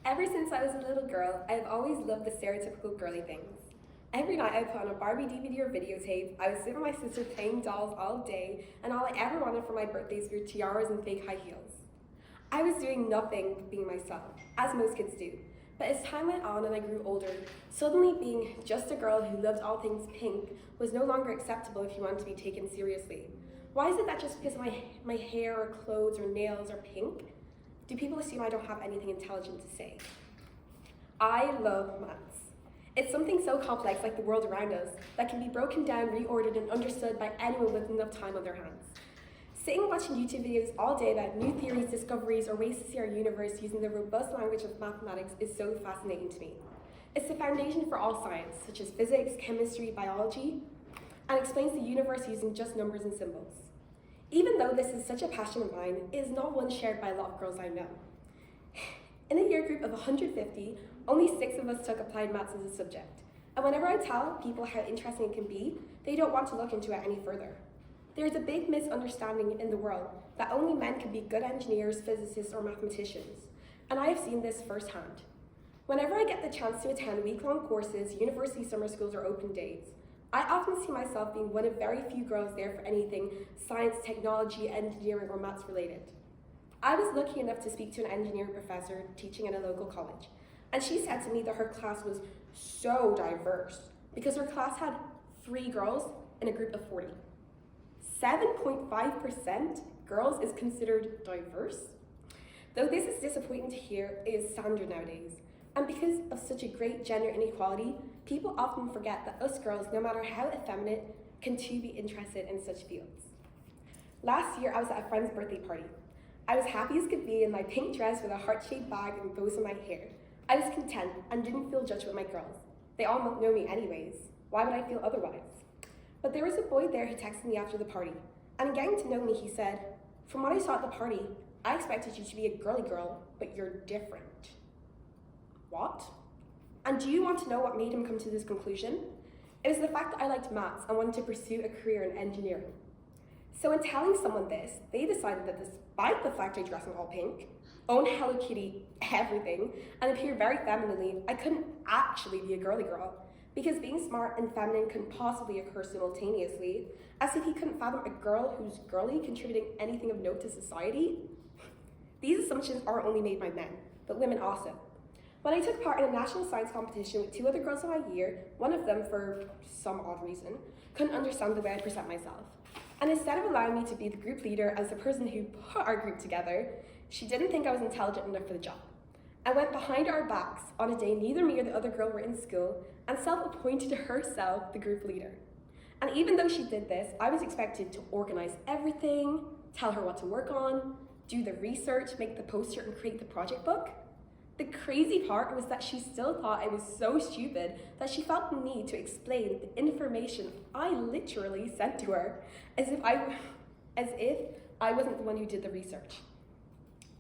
Ever since I was a little girl, I've always loved the stereotypical girly things. Every night I'd put on a Barbie DVD or videotape, I would sit with my sister playing dolls all day, and all I ever wanted for my birthdays were tiaras and fake high heels. I was doing nothing but being myself, as most kids do. But as time went on and I grew older, suddenly being just a girl who loved all things pink was no longer acceptable if you wanted to be taken seriously. Why is it that just because my hair or clothes or nails are pink, do people assume I don't have anything intelligent to say? I love maths. It's something so complex like the world around us that can be broken down, reordered, and understood by anyone with enough time on their hands. Sitting watching YouTube videos all day about new theories, discoveries, or ways to see our universe using the robust language of mathematics is so fascinating to me. It's the foundation for all science, such as physics, chemistry, biology, and explains the universe using just numbers and symbols. Even though this is such a passion of mine, it is not one shared by a lot of girls I know. In a year group of 150, only 6 of us took applied maths as a subject. And whenever I tell people how interesting it can be, they don't want to look into it any further. There is a big misunderstanding in the world that only men can be good engineers, physicists, or mathematicians. And I have seen this firsthand. Whenever I get the chance to attend week-long courses, university summer schools, or open days, I often see myself being one of very few girls there for anything science, technology, engineering, or maths related. I was lucky enough to speak to an engineering professor teaching at a local college, and she said to me that her class was so diverse because her class had 3 girls in a group of 40. 7.5% girls is considered diverse? Though this is disappointing to hear, it is standard nowadays. And because of such a great gender inequality, people often forget that us girls, no matter how effeminate, can too be interested in such fields. Last year, I was at a friend's birthday party. I was happy as could be in my pink dress with a heart-shaped bag and bows in my hair. I was content and didn't feel judged with my girls. They all know me anyways. Why would I feel otherwise? But there was a boy there who texted me after the party, and in getting to know me, he said, "From what I saw at the party, I expected you to be a girly girl, but you're different." What? And do you want to know what made him come to this conclusion? It was the fact that I liked maths and wanted to pursue a career in engineering. So in telling someone this, they decided that despite the fact I dress in all pink, own Hello Kitty, everything, and appear very femininely, I couldn't actually be a girly girl, because being smart and feminine couldn't possibly occur simultaneously, as if he couldn't fathom a girl who's girly contributing anything of note to society. These assumptions aren't only made by men, but women also. When I took part in a national science competition with 2 other girls in my year, one of them, for some odd reason, couldn't understand the way I present myself. And instead of allowing me to be the group leader as the person who put our group together, she didn't think I was intelligent enough for the job. I went behind our backs on a day neither me or the other girl were in school and self-appointed herself the group leader. And even though she did this, I was expected to organize everything, tell her what to work on, do the research, make the poster, and create the project book. The crazy part was that she still thought I was so stupid that she felt the need to explain the information I literally sent to her, as if I wasn't the one who did the research.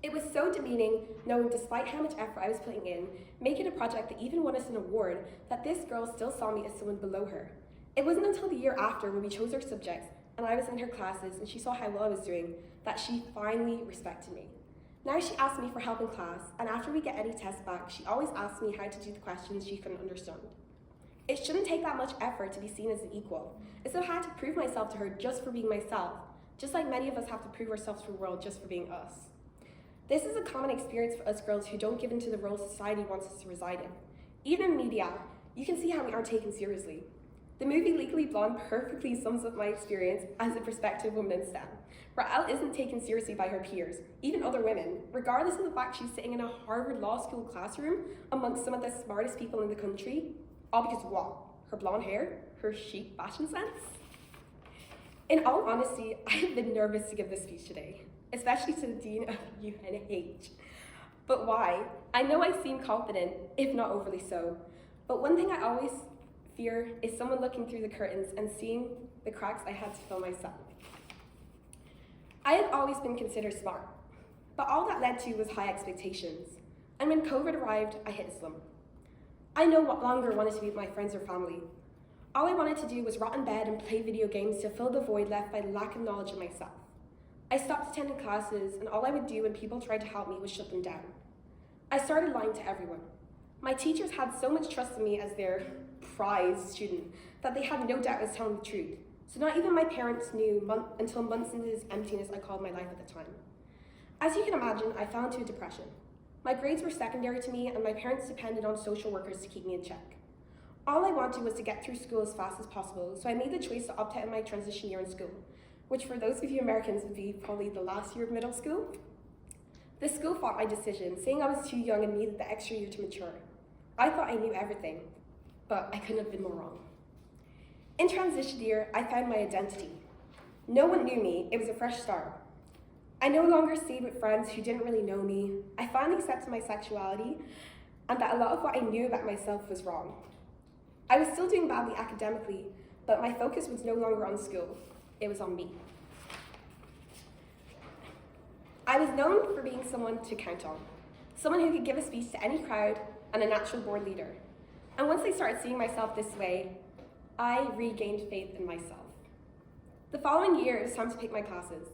It was so demeaning knowing despite how much effort I was putting in, making a project that even won us an award, that this girl still saw me as someone below her. It wasn't until the year after, when we chose our subjects and I was in her classes and she saw how well I was doing, that she finally respected me. Now she asks me for help in class, and after we get any tests back, she always asks me how to do the questions she couldn't understand. It shouldn't take that much effort to be seen as an equal, as if I had to prove myself to her just for being myself, just like many of us have to prove ourselves to the world just for being us. This is a common experience for us girls who don't give into the role society wants us to reside in. Even in media, you can see how we aren't taken seriously. The movie Legally Blonde perfectly sums up my experience as a prospective woman in STEM. Raelle isn't taken seriously by her peers, even other women, regardless of the fact she's sitting in a Harvard Law School classroom amongst some of the smartest people in the country. All because of what? Her blonde hair? Her chic fashion sense? In all honesty, I have been nervous to give this speech today, especially to the Dean of UNH. But why? I know I seem confident, if not overly so, but one thing I always fear is someone looking through the curtains and seeing the cracks I had to fill myself. I have always been considered smart, but all that led to was high expectations. And when COVID arrived, I hit a slump. I no longer wanted to be with my friends or family. All I wanted to do was rot in bed and play video games to fill the void left by lack of knowledge of myself. I stopped attending classes, and all I would do when people tried to help me was shut them down. I started lying to everyone. My teachers had so much trust in me as their prized student that they had no doubt I was telling the truth. So not even my parents knew until months into this emptiness I called my life at the time. As you can imagine, I fell into a depression. My grades were secondary to me, and my parents depended on social workers to keep me in check. All I wanted was to get through school as fast as possible, so I made the choice to opt out of my transition year in school, which for those of you Americans would be probably the last year of middle school. The school fought my decision, saying I was too young and needed the extra year to mature. I thought I knew everything, but I couldn't have been more wrong. In transition year, I found my identity. No one knew me, it was a fresh start. I no longer stayed with friends who didn't really know me. I finally accepted my sexuality and that a lot of what I knew about myself was wrong. I was still doing badly academically, but my focus was no longer on school, it was on me. I was known for being someone to count on, someone who could give a speech to any crowd and a natural board leader. And once I started seeing myself this way, I regained faith in myself. The following year, it was time to pick my classes.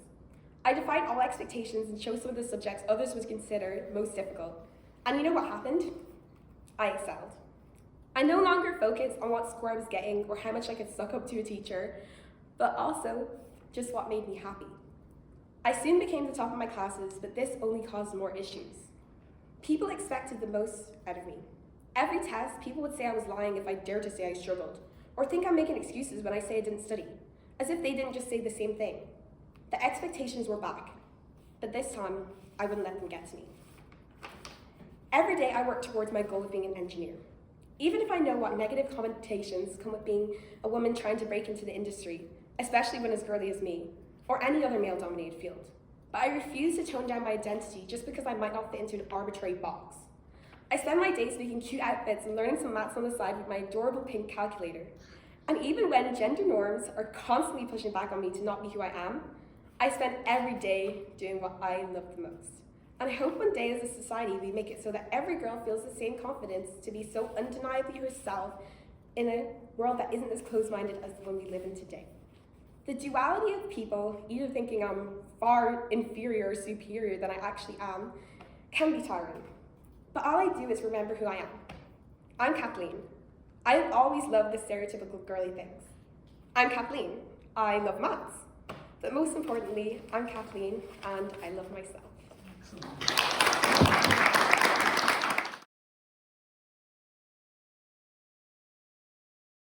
I defied all expectations and chose some of the subjects others would consider most difficult. And you know what happened? I excelled. I no longer focused on what score I was getting or how much I could suck up to a teacher, but also just what made me happy. I soon became the top of my classes, but this only caused more issues. People expected the most out of me. Every test, people would say I was lying if I dared to say I struggled, or think I'm making excuses when I say I didn't study, as if they didn't just say the same thing. The expectations were back, but this time, I wouldn't let them get to me. Every day I work towards my goal of being an engineer. Even if I know what negative connotations come with being a woman trying to break into the industry, especially when as girly as me, or any other male-dominated field. But I refuse to tone down my identity just because I might not fit into an arbitrary box. I spend my days making cute outfits and learning some maths on the side with my adorable pink calculator. And even when gender norms are constantly pushing back on me to not be who I am, I spend every day doing what I love the most. And I hope one day as a society we make it so that every girl feels the same confidence to be so undeniably herself in a world that isn't as closed-minded as the one we live in today. The duality of people, either thinking I'm far inferior or superior than I actually am, can be tiring. But all I do is remember who I am. I'm Kathleen. I have always loved the stereotypical girly things. I'm Kathleen. I love maths. But most importantly, I'm Kathleen and I love myself. Excellent.